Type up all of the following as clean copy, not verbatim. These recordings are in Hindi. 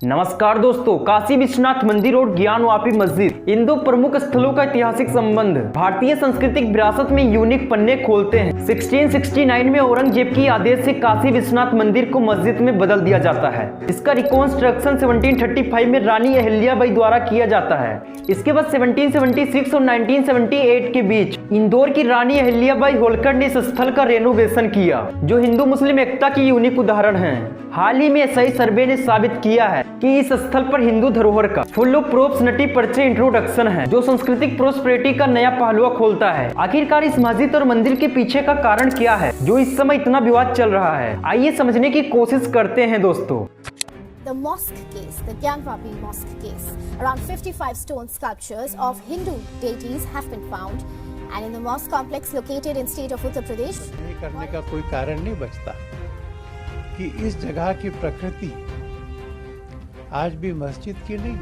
नमस्कार दोस्तों, काशी विश्वनाथ मंदिर और ज्ञानवापी मस्जिद इन दो प्रमुख स्थलों का ऐतिहासिक संबंध भारतीय सांस्कृतिक विरासत में यूनिक पन्ने खोलते हैं। 1669 में औरंगजेब के आदेश से काशी विश्वनाथ मंदिर को मस्जिद में बदल दिया जाता है। इसका रिकॉन्स्ट्रक्शन 1735 में रानी अहिल्याबाई द्वारा किया जाता है। इसके बाद 1776 और 1978 के बीच इंदौर की रानी अहिल्याबाई होलकर ने इस स्थल का रेनोवेशन किया, जो हिंदू मुस्लिम एकता की यूनिक उदाहरण है। हाल ही में एसआई सर्वे ने साबित किया है कि इस स्थल पर हिंदू धरोहर का फुल ऑफ प्रोप्स नटी पर्चे इंट्रोडक्शन है, जो सांस्कृतिक प्रोस्पेरिटी का नया पहलुआ खोलता है। आखिरकार इस मस्जिद और मंदिर के पीछे का कारण क्या है, जो इस समय इतना विवाद चल रहा है? आइए समझने की कोशिश करते हैं दोस्तों। The mosque case, the Gyanvapi mosque case. Around 55 stone sculptures of Hindu deities have been found, and in the mosque complex located in state of Uttar Pradesh. नहीं करने का कोई कारण नहीं बचता कि इस जगह की प्रकृति आज भी मस्जिद की नहीं,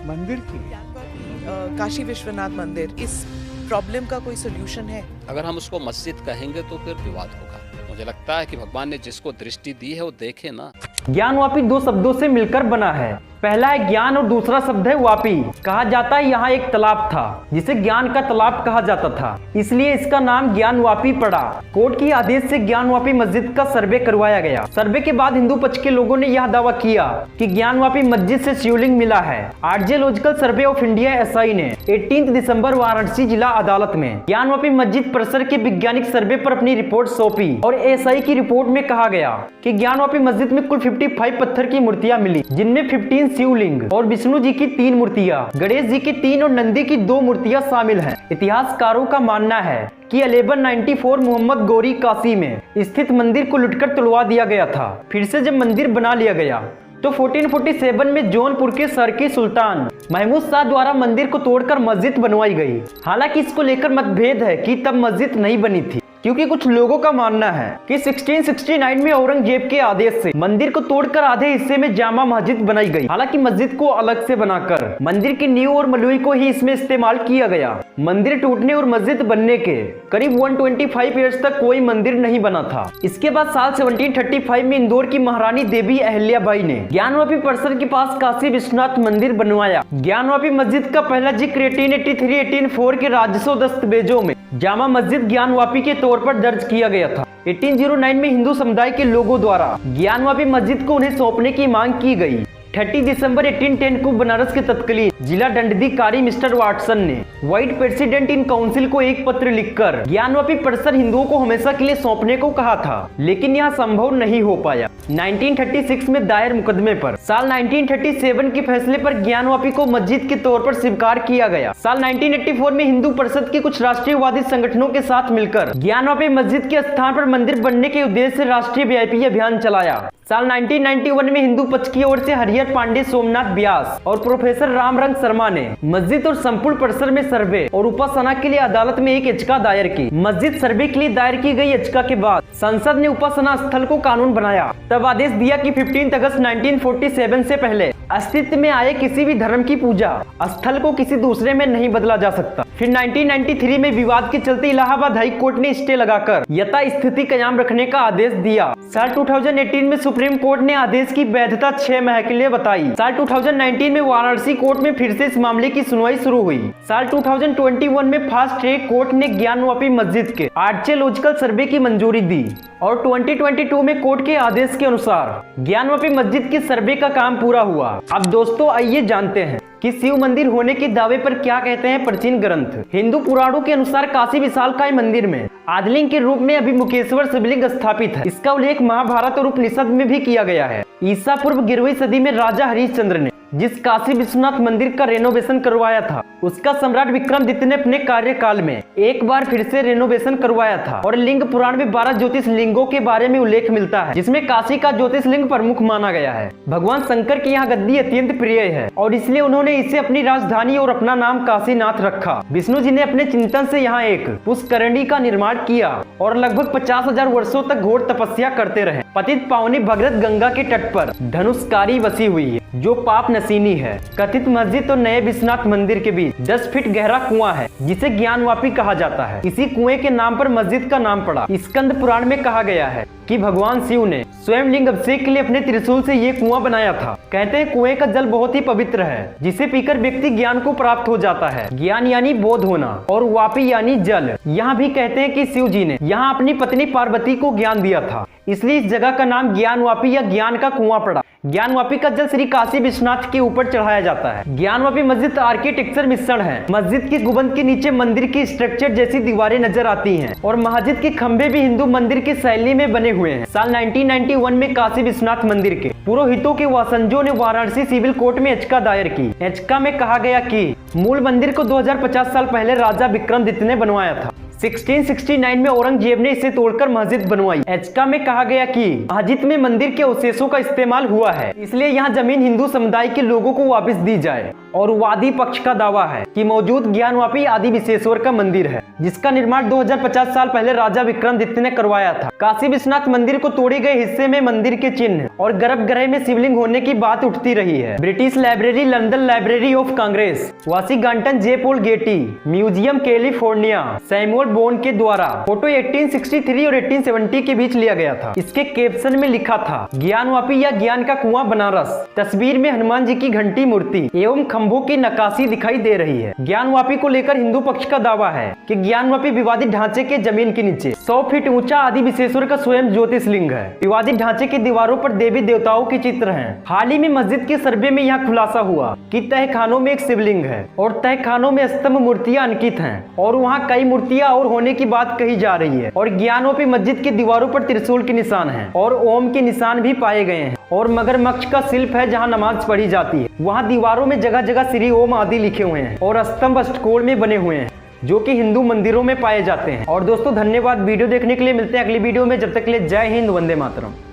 मंदिर की है। काशी विश्वनाथ मंदिर, इस प्रॉब्लम का कोई सोल्यूशन है? अगर हम उसको मस्जिद कहेंगे तो फिर विवाद होगा। मुझे लगता है कि भगवान ने जिसको दृष्टि दी है वो देखे ना। ज्ञानवापी दो शब्दों से मिलकर बना है। पहला है ज्ञान और दूसरा शब्द है वापी। कहा जाता है यहाँ एक तालाब था जिसे ज्ञान का तालाब कहा जाता था, इसलिए इसका नाम ज्ञानवापी पड़ा। कोर्ट के आदेश से ज्ञानवापी मस्जिद का सर्वे करवाया गया। सर्वे के बाद हिंदू पक्ष के लोगों ने यह दावा किया कि ज्ञानवापी मस्जिद से शिवलिंग मिला है। आर्जियोलॉजिकल सर्वे ऑफ इंडिया एसआई ने 18 दिसंबर वाराणसी जिला अदालत में ज्ञानवापी मस्जिद परिसर के वैज्ञानिक सर्वे पर अपनी रिपोर्ट सौंपी और एसआई की रिपोर्ट में कहा गया कि ज्ञानवापी मस्जिद में कुल 55 पत्थर की मूर्तियां मिली, जिनमें 15 शिवलिंग और विष्णु जी की 3 मूर्तियां, गणेश जी की 3 और नंदी की 2 मूर्तियां शामिल हैं। इतिहासकारों का मानना है कि 1194 मोहम्मद गौरी काशी में स्थित मंदिर को लुटकर तुड़वा दिया गया था। फिर से जब मंदिर बना लिया गया तो 1447 में जौनपुर के सरकी सुल्तान महमूद शाह द्वारा मंदिर को तोड़कर मस्जिद बनवाई गई। हालांकि इसको लेकर मतभेद है कि तब मस्जिद नहीं बनी थी, क्योंकि कुछ लोगों का मानना है कि 1669 में औरंगजेब के आदेश से मंदिर को तोड़कर आधे हिस्से में जामा मस्जिद बनाई गई। हालांकि मस्जिद को अलग से बनाकर मंदिर की नींव और मलुई को ही इसमें इस्तेमाल किया गया। मंदिर टूटने और मस्जिद बनने के करीब 125 ईयर्स तक कोई मंदिर नहीं बना था। इसके बाद साल 1735 में इंदौर की महारानी देवी अहिल्याबाई ने ज्ञानवापी परिसर के पास काशी विश्वनाथ मंदिर बनवाया। ज्ञानवापी मस्जिद का पहला जिक्र 1883-1884 के राजस्व दस्तावेजों में जामा मस्जिद ज्ञानवापी के तौर पर दर्ज किया गया था। 1809 में हिंदू समुदाय के लोगों द्वारा ज्ञानवापी मस्जिद को उन्हें सौंपने की मांग की गई। 30 दिसंबर 1810 को बनारस के तत्कालीन जिला दंडाधिकारी मिस्टर वाटसन ने व्हाइट प्रेसिडेंट इन काउंसिल को एक पत्र लिखकर ज्ञानवापी परिसर हिंदुओं को हमेशा के लिए सौंपने को कहा था, लेकिन यह संभव नहीं हो पाया। 1936 में दायर मुकदमे पर साल 1937 के फैसले पर ज्ञानवापी को मस्जिद के तौर पर स्वीकार किया गया। साल 1984 में हिंदू परिषद के कुछ राष्ट्रीयवादी संगठनों के साथ मिलकर ज्ञानवापी मस्जिद के स्थान पर मंदिर बनने के उद्देश्य से राष्ट्रीय वीआईपी अभियान चलाया। साल 1991 में हिंदू पक्ष की ओर से हरिहर पांडे, सोमनाथ व्यास और प्रोफेसर रामरंग शर्मा ने मस्जिद और संपूर्ण परिसर में सर्वे और उपासना के लिए अदालत में एक याचिका दायर की। मस्जिद सर्वे के लिए दायर की गई याचिका के बाद संसद ने उपासना स्थल को कानून बनाया। तब आदेश दिया कि 15 अगस्त 1947 से पहले अस्तित्व में आए किसी भी धर्म की पूजा स्थल को किसी दूसरे में नहीं बदला जा सकता। फिर 1993 में विवाद के चलते इलाहाबाद हाई कोर्ट ने स्टे लगाकर यथास्थिति कायम रखने का आदेश दिया। साल 2018 में सुप्रीम कोर्ट ने आदेश की वैधता 6 माह के लिए बताई। साल 2019 में वाराणसी कोर्ट में फिर से इस मामले की सुनवाई शुरू हुई। साल 2021 में फास्ट ट्रैक कोर्ट ने ज्ञानवापी मस्जिद के आर्जियोलॉजिकल सर्वे की मंजूरी दी और 2022 में कोर्ट के आदेश के अनुसार ज्ञानवापी मस्जिद के सर्वे का काम पूरा हुआ। अब दोस्तों आइए जानते हैं कि शिव मंदिर होने के दावे पर क्या कहते हैं प्राचीन ग्रंथ। हिंदू पुराणों के अनुसार काशी विशालकाय मंदिर में आदिलिंग के रूप में अभिमुखेश्वर शिवलिंग स्थापित है। इसका उल्लेख महाभारत और उपनिषद में भी किया गया है। ईसा पूर्व 11वीं सदी में राजा हरिश्चंद्र ने जिस काशी विश्वनाथ मंदिर का रेनोवेशन करवाया था, उसका सम्राट विक्रमादित्य ने अपने कार्यकाल में एक बार फिर से रेनोवेशन करवाया था और लिंग पुराण में 12 ज्योतिषलिंगों के बारे में उल्लेख मिलता है, जिसमें काशी का ज्योतिषलिंग प्रमुख माना गया है। भगवान शंकर की यहाँ गद्दी अत्यंत प्रिय है और इसलिए उन्होंने इसे अपनी राजधानी और अपना नाम काशीनाथ रखा। विष्णु जी ने अपने चिंतन से यहाँ एक पुष्करणी का निर्माण किया और लगभग 50,000 वर्षों तक घोर तपस्या करते रहे। पतित पावनी भगीरथ गंगा के तट पर धनुष्कारी बसी हुई है। जो पाप नसीनी है। कथित मस्जिद और नए विश्वनाथ मंदिर के बीच 10 फीट गहरा कुआं है जिसे ज्ञानवापी कहा जाता है। इसी कुएं के नाम पर मस्जिद का नाम पड़ा। स्कंद पुराण में कहा गया है कि भगवान शिव ने स्वयं लिंग अभिषेक के लिए अपने त्रिशूल से ये कुआं बनाया था। कहते हैं कुएं का जल बहुत ही पवित्र है, जिसे पीकर व्यक्ति ज्ञान को प्राप्त हो जाता है। ज्ञान यानी बोध होना और वापी यानी जल। यहाँ भी कहते हैं कि शिव जी ने यहाँ अपनी पत्नी पार्वती को ज्ञान दिया था, इसलिए इस जगह का नाम ज्ञानवापी या ज्ञान का कुआं पड़ा। ज्ञानवापी का जल श्री काशी विश्वनाथ के ऊपर चढ़ाया जाता है। ज्ञानवापी मस्जिद आर्किटेक्चर मिश्रण है। मस्जिद की गुंबद के नीचे मंदिर की स्ट्रक्चर जैसी दीवारें नजर आती हैं और मस्जिद के खंभे भी हिंदू मंदिर की शैली में बने हुए हैं। साल 1991 में काशी विश्वनाथ मंदिर के पुरोहितों के वासंजों ने वाराणसी सिविल कोर्ट में याचिका दायर की। याचिका में कहा गया कि मूल मंदिर को 2050 साल पहले राजा विक्रमादित्य ने बनवाया था। 1669 में औरंगजेब ने इसे तोड़कर मस्जिद बनवाई। याचिका में कहा गया कि मस्जिद में मंदिर के अवशेषों का इस्तेमाल हुआ है, इसलिए यहाँ जमीन हिंदू समुदाय के लोगों को वापस दी जाए। और वादी पक्ष का दावा है कि मौजूद ज्ञानवापी आदि विश्वेश्वर का मंदिर है, जिसका निर्माण 2050 साल पहले राजा विक्रमादित्य ने करवाया था। काशी विश्वनाथ मंदिर को तोड़े गए हिस्से में मंदिर के चिन्ह और गर्भगृह में शिवलिंग होने की बात उठती रही है। British library, London library of Congress, Washington J Paul Getty museum California, Samuel bone के द्वारा फोटो 1863 और 1870 के बीच लिया गया था। इसके कैप्शन में लिखा था ज्ञानवापी या ज्ञान का कुआं बनारस। तस्वीर में हनुमान जी की घंटी मूर्ति एवं खंभों की नक्काशी दिखाई दे रही है। ज्ञानवापी को लेकर हिंदू पक्ष का दावा है कि ज्ञानवापी विवादित ढांचे के जमीन के नीचे 100 फीट ऊंचा आदि विश्वेश्वर का स्वयं ज्योतिषलिंग है। विवादित ढांचे की दीवारों पर देवी देवताओं के चित्र हैं। हाल ही में मस्जिद के सर्वे में यह खुलासा हुआ कि तहखानों में एक शिवलिंग है और तहखानों में स्तंभ मूर्तियां अंकित हैं और वहाँ कई मूर्तियां और होने की बात कही जा रही है। और ज्ञानवापी मस्जिद की दीवारों पर त्रिशूल के निशान हैं और ओम के निशान भी पाए गए हैं और मगरमच्छ का शिल्प है जहाँ नमाज पढ़ी जाती है। वहाँ दीवारों में जगह जगह श्री ओम आदि लिखे हुए हैं और स्तंभ अष्टकोण में बने हुए हैं जो कि हिंदू मंदिरों में पाए जाते हैं। और दोस्तों धन्यवाद वीडियो देखने के लिए। मिलते हैं अगली वीडियो में, जब तक के लिए जय हिंद, वंदे मातरम।